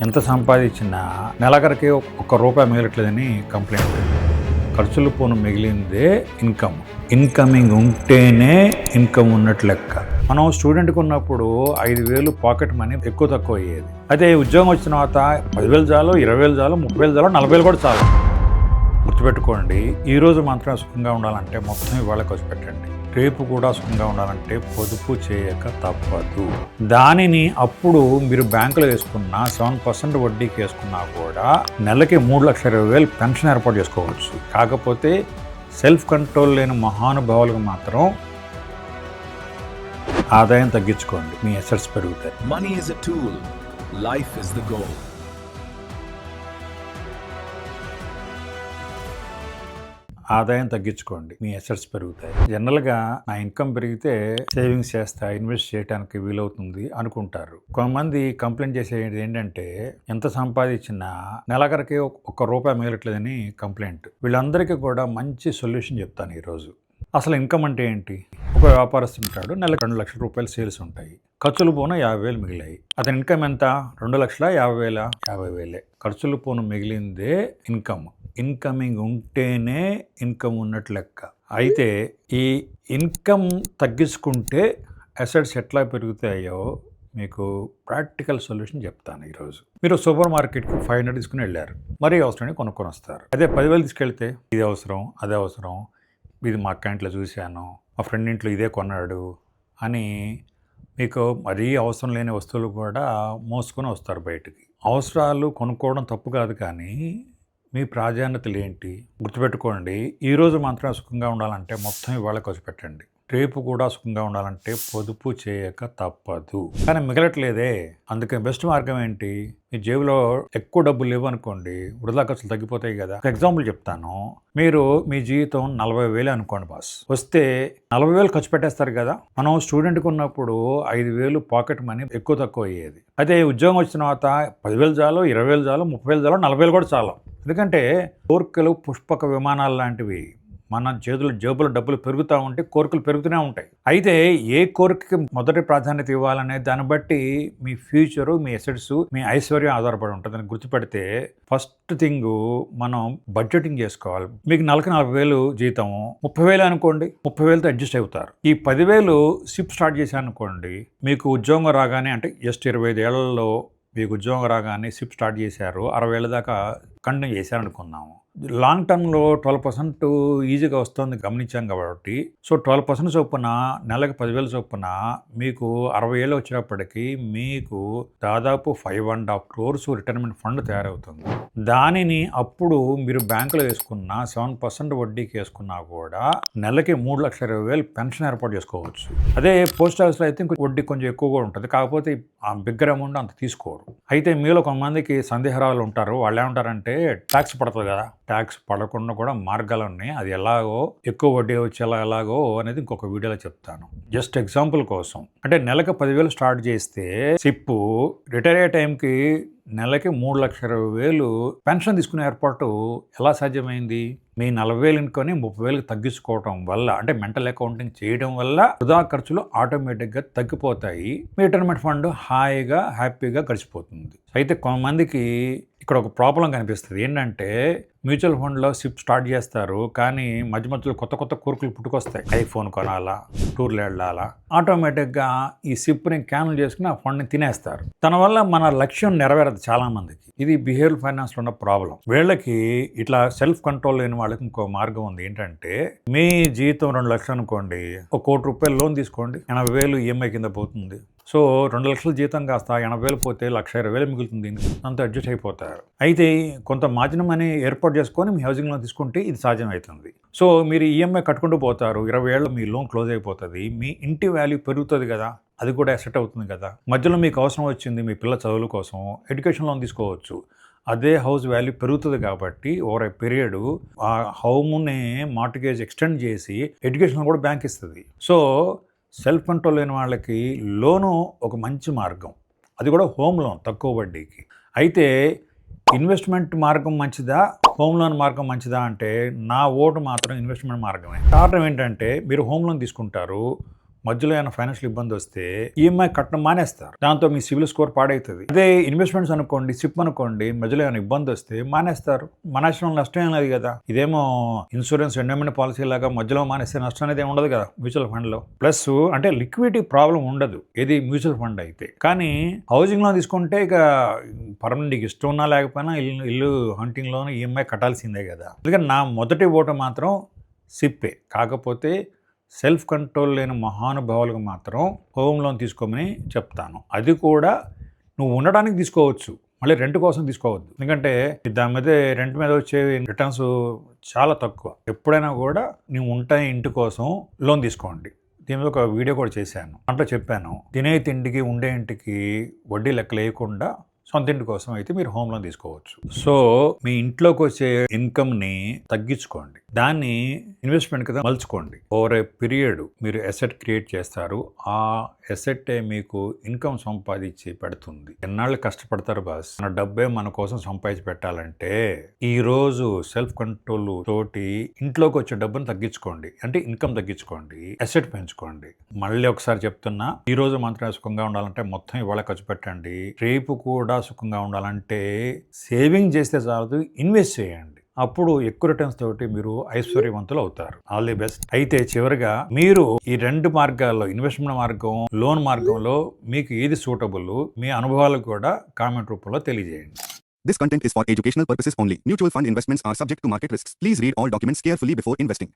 ఎంత సంపాదించినా నెలకరికి ఒక్క రూపాయి మిగలట్లేదని కంప్లైంట్. ఖర్చులు పోను మిగిలిందే ఇన్కమ్. ఇన్కమింగ్ ఉంటేనే ఇన్కమ్ ఉన్నట్లు లెక్క. మనం స్టూడెంట్కి ఉన్నప్పుడు 5,000 పాకెట్ మనీ ఎక్కువ తక్కువ అయ్యేది. అయితే ఉద్యోగం వచ్చిన తర్వాత 10,000 చాలు, 20,000 చాలు, 30,000 చాలు, 40,000 కూడా చాలు. గుర్తుపెట్టుకోండి, ఈరోజు మాత్రమే సుఖంగా ఉండాలంటే మొత్తం ఇవాళ ఖర్చు పెట్టండి. రేపు కూడా సుఖంగా ఉండాలంటే పొదుపు చేయక తప్పదు. దానిని అప్పుడు మీరు బ్యాంకులో వేసుకున్నా 7% వడ్డీకి వేసుకున్నా కూడా నెలకి 3,20,000 పెన్షన్ ఏర్పాటు చేసుకోవచ్చు. కాకపోతే సెల్ఫ్ కంట్రోల్ లేని మహానుభావులకు మాత్రం ఆదాయం తగ్గించుకోండి, మీ అసెట్స్ పెరుగుతాయి. Money is a tool, life is the goal. ఆదాయం తగ్గించుకోండి, మీ అసెట్స్ పెరుగుతాయి. జనరల్గా నా ఇన్కమ్ పెరిగితే సేవింగ్స్ చేస్తా, ఇన్వెస్ట్ చేయడానికి వీలవుతుంది అనుకుంటారు. కొంతమంది కంప్లైంట్ చేసేది ఏంటంటే ఎంత సంపాదించినా నెలకరికి ఒక్క రూపాయి మిగలట్లేదని కంప్లైంట్. వీళ్ళందరికీ కూడా మంచి సొల్యూషన్ చెప్తాను ఈరోజు. అసలు ఇన్కమ్ అంటే ఏంటి? ఒక వ్యాపారస్తు ఉంటాడు, నెలకు 2 లక్షల రూపాయలు సేల్స్ ఉంటాయి, ఖర్చులు పోను 50,000 మిగిలాయి. అతని ఇన్కమ్ ఎంత? 2,50,000, 50,000. ఖర్చులు పోను మిగిలిందే ఇన్కమ్. ఇన్కమింగ్ ఉంటేనే ఇన్కమ్ ఉన్నట్లు లెక్క. అయితే ఈ ఇన్కమ్ తగ్గించుకుంటే అసెట్స్ ఎట్లా పెరుగుతాయో మీకు ప్రాక్టికల్ సొల్యూషన్ చెప్తాను ఈరోజు. మీరు సూపర్ మార్కెట్కి 500 తీసుకుని వెళ్ళారు, మరీ అవసరాన్ని కొనుక్కొని వస్తారు. అదే 10,000 తీసుకెళ్తే ఇది అవసరం, అదే అవసరం, ఇది మా అక్క ఇంట్లో చూశాను, మా ఫ్రెండ్ ఇంట్లో ఇదే కొన్నాడు అని మీకు మరీ అవసరం లేని వస్తువులు కూడా మోసుకొని వస్తారు బయటికి. అవసరాలు కొనుక్కోవడం తప్పు కాదు, కానీ మీ ప్రాధాన్యతలు ఏంటి? గుర్తుపెట్టుకోండి, ఈరోజు మాత్రం సుఖంగా ఉండాలంటే మొత్తం ఇవాళ ఖర్చు పెట్టండి. రేపు కూడా సుఖంగా ఉండాలంటే పొదుపు చేయక తప్పదు. కానీ మిగలట్లేదే. అందుకే బెస్ట్ మార్గం ఏంటి? మీ జేబులో ఎక్కువ డబ్బులు లేవు అనుకోండి, వృధా ఖర్చులు తగ్గిపోతాయి కదా. ఒక ఎగ్జాంపుల్ చెప్తాను. మీరు మీ జీవితం 40,000 అనుకోండి బాస్, వస్తే 40,000 ఖర్చు పెట్టేస్తారు కదా. మనం స్టూడెంట్కి ఉన్నప్పుడు 5,000 పాకెట్ మనీ ఎక్కువ తక్కువ అయ్యేది. అదే ఉద్యోగం వచ్చిన తర్వాత 10,000 చాలు, 20,000 చాలు, 30,000 చాలు, 40,000 కూడా చాలు. ఎందుకంటే కోరికలు పుష్పక విమానాలు లాంటివి. మన జేబులో డబ్బులు పెరుగుతూ ఉంటే కోరికలు పెరుగుతూనే ఉంటాయి. అయితే ఏ కోరికకి మొదటి ప్రాధాన్యత ఇవ్వాలనే దాన్ని బట్టి మీ ఫ్యూచరు, మీ అసెట్స్, మీ ఐశ్వర్యం ఆధారపడి ఉంటుంది. అని గుర్తుపెడితే ఫస్ట్ థింగ్ మనం బడ్జెటింగ్ చేసుకోవాలి. మీకు నెలకి 40,000 జీతం, 30,000 అనుకోండి, 30,000తో అడ్జస్ట్ అవుతారు. ఈ 10,000 సిప్ స్టార్ట్ చేశాను అనుకోండి, మీకు ఉద్యోగం రాగానే, అంటే జస్ట్ 25 ఏళ్లలో మీకు ఉద్యోగం రాగానే సిప్ స్టార్ట్ చేశారు, 60 ఏళ్ళ దాకా కంటిన్యూ చేశారనుకున్నాము. లాంగ్ టర్మ్లో 12% ఈజీగా వస్తుంది గమనించాం కాబట్టి, సో 12% చొప్పున నెలకు 10,000 చొప్పున మీకు 60 ఏళ్ళు వచ్చేటప్పటికి మీకు దాదాపు 5.5 crores రిటైర్మెంట్ ఫండ్ తయారవుతుంది. దానిని అప్పుడు మీరు బ్యాంకులో వేసుకున్న 7% వడ్డీకి వేసుకున్నా కూడా నెలకి 3,20,000 పెన్షన్ ఏర్పాటు చేసుకోవచ్చు. అదే పోస్ట్ ఆఫీస్లో అయితే వడ్డీ కొంచెం ఎక్కువగా ఉంటుంది, కాకపోతే ఆ బిగ్గర్ అమౌంట్ అంత తీసుకోరు. అయితే మీలో కొంతమందికి సందేహాలు ఉంటారు. వాళ్ళు ఏమంటారంటే ట్యాక్స్ పడుతుంది కదా. ట్యాక్స్ పడకుండా కూడా మార్గాలు ఉన్నాయి, అది ఎలాగో ఎక్కువ వడ్డీ వచ్చేలా ఎలాగో అనేది ఇంకొక వీడియోలో చెప్తాను. జస్ట్ ఎగ్జాంపుల్ కోసం, అంటే నెలకు 10,000 స్టార్ట్ చేస్తే సిప్పు రిటైర్ అయ్యే టైంకి నెలకి 3,20,000 పెన్షన్ తీసుకునే ఏర్పాటు ఎలా సాధ్యమైంది? మీ 40,000 ఇన్కొని 30,000 తగ్గించుకోవడం వల్ల, అంటే మెంటల్ అకౌంటింగ్ చేయడం వల్ల వృధా ఖర్చులు ఆటోమేటిక్గా తగ్గిపోతాయి. మీ రిటైర్మెంట్ ఫండ్ హాయిగా హ్యాపీగా గడిచిపోతుంది. అయితే కొంతమందికి ఇక్కడ ఒక ప్రాబ్లం కనిపిస్తుంది. ఏంటంటే మ్యూచువల్ ఫండ్లో సిప్ స్టార్ట్ చేస్తారు, కానీ మధ్య మధ్యలో కొత్త కొత్త కోరికలు పుట్టుకొస్తాయి. ఐఫోన్ కొనాలా, టూర్లు వెళ్ళాలా, ఆటోమేటిక్గా ఈ సిప్ని క్యాన్సిల్ చేసుకుని ఆ ఫండ్ని తినేస్తారు. దానివల్ల మన లక్ష్యం నెరవేరదు చాలా మందికి. ఇది బిహేవియర్ ఫైనాన్స్లో ఉన్న ప్రాబ్లం. వీళ్ళకి ఇట్లా సెల్ఫ్ కంట్రోల్ లేని వాళ్ళకి ఇంకో మార్గం ఉంది. ఏంటంటే మీ జీతం 2 లక్షలు అనుకోండి, ఒక ₹1,00,000 లోన్ తీసుకోండి, 80,000 ఈఎంఐ కింద పోతుంది. సో 2 లక్షల జీతం కాస్త 80,000 పోతే 1,20,000 మిగులుతుంది. అంత అడ్జస్ట్ అయిపోతారు. అయితే కొంత మార్జిన్ మనీ ఏర్పాటు చేసుకొని మీ హౌసింగ్ లోన్ తీసుకుంటే ఇది సాధ్యం అవుతుంది. సో మీరు ఈఎంఐ కట్టుకుంటూ పోతారు, 20 ఏళ్ళు మీ లోన్ క్లోజ్ అయిపోతుంది. మీ ఇంటి వాల్యూ పెరుగుతుంది కదా, అది కూడా అసెట్ అవుతుంది కదా. మధ్యలో మీకు అవసరం వచ్చింది మీ పిల్ల చదువుల కోసం, ఎడ్యుకేషన్ లోన్ తీసుకోవచ్చు. అదే హౌస్ వాల్యూ పెరుగుతుంది కాబట్టి ఓవర్ ఏ పీరియడ్ ఆ హోమ్ని మార్టిగేజ్ ఎక్స్టెండ్ చేసి ఎడ్యుకేషన్ కూడా బ్యాంక్ ఇస్తుంది. సో సెల్ఫ్ కంట్రోల్ లేని వాళ్ళకి లోను ఒక మంచి మార్గం, అది కూడా హోమ్ లోన్ తక్కువ వడ్డీకి. అయితే ఇన్వెస్ట్మెంట్ మార్గం మంచిదా, హోమ్ లోన్ మార్గం మంచిదా అంటే నా ఓటు మాత్రం ఇన్వెస్ట్మెంట్ మార్గమే. కారణం ఏంటంటే మీరు హోమ్ లోన్ తీసుకుంటారు, మధ్యలో ఏమైనా ఫైనాన్షియల్ ఇబ్బంది వస్తే ఈఎంఐ కట్టడం మానేస్తారు. దాంతో మీ సివిల్ స్కోర్ పాడవుతుంది. అదే ఇన్వెస్ట్మెంట్స్ అనుకోండి, సిప్ అనుకోండి, మధ్యలో ఏమైనా ఇబ్బంది వస్తే మానేస్తారు. మానేసిన నష్టం ఏం లేదు కదా. ఇదేమో ఇన్సూరెన్స్ ఎండోమెంట్ పాలసీ లాగా మధ్యలో మానేస్తే నష్టం అనేది ఏమి ఉండదు కదా మ్యూచువల్ ఫండ్ లో. ప్లస్ అంటే లిక్విడిటీ ప్రాబ్లం ఉండదు ఏది మ్యూచువల్ ఫండ్ అయితే. కానీ హౌసింగ్ లోన్ తీసుకుంటే ఇక పర్మనెంట్ ఇష్టం ఉన్నా లేకపోయినా ఇల్లు హంటింగ్ లోన్ ఈఎంఐ కట్టాల్సిందే కదా. అందుకని నా మొదటి ఓటు మాత్రం సిప్పే. కాకపోతే సెల్ఫ్ కంట్రోల్ లేని మహానుభావులకు మాత్రం హోమ్ లోన్ తీసుకోమని చెప్తాను. అది కూడా నువ్వు ఉండడానికి తీసుకోవచ్చు, మళ్ళీ రెంట్ కోసం తీసుకోవద్దు. ఎందుకంటే దాని మీద రెంట్ మీద వచ్చే రిటర్న్స్ చాలా తక్కువ. ఎప్పుడైనా కూడా నువ్వు ఉంటే ఇంటి కోసం లోన్ తీసుకోండి. దీని మీద ఒక వీడియో కూడా చేశాను. దాంట్లో చెప్పాను, తినే తిండికి ఉండే ఇంటికి వడ్డీ లెక్క లేకుండా సొంత ఇంటి కోసం అయితే మీరు హోమ్ లోన్ తీసుకోవచ్చు. సో మీ ఇంట్లోకి వచ్చే ఇన్కమ్ని తగ్గించుకోండి, దాన్ని ఇన్వెస్ట్మెంట్ కింద మలుచుకోండి. ఓవర్ ఏ పీరియడ్ మీరు అసెట్ క్రియేట్ చేస్తారు. ఆ అసెట్టే మీకు ఇన్కమ్ సంపాదించి పెడుతుంది. ఎన్నాళ్ళు కష్టపడతారు బాస్, మన డబ్బే మన కోసం సంపాదించి పెట్టాలంటే ఈ రోజు సెల్ఫ్ కంట్రోల్ తోటి ఇంట్లోకి వచ్చే డబ్బును తగ్గించుకోండి, అంటే ఇన్కమ్ తగ్గించుకోండి, అసెట్ పెంచుకోండి. మళ్ళీ ఒకసారి చెప్తున్నా, ఈ రోజు మాత్రమే సుఖంగా ఉండాలంటే మొత్తం ఇవాళ ఖర్చు పెట్టండి. రేపు కూడా సుఖంగా ఉండాలంటే సేవింగ్ చేస్తే చాలదు, ఇన్వెస్ట్ చేయండి. అప్పుడు ఎక్కువ రిటర్న్స్ తోటి మీరు ఐశ్వర్యవంతులు అవుతారు. All the best. అయితే చివరిగా మీరు ఈ రెండు మార్గాల్లో, ఇన్వెస్ట్మెంట్ మార్గం, లోన్ మార్గంలో మీకు ఏది సూటబుల్, మీ అనుభవాలు కూడా కామెంట్ రూపంలో తెలియజేయండి. This content is for educational purposes only. Mutual fund investments are subject to market risks. Please read all documents carefully before investing.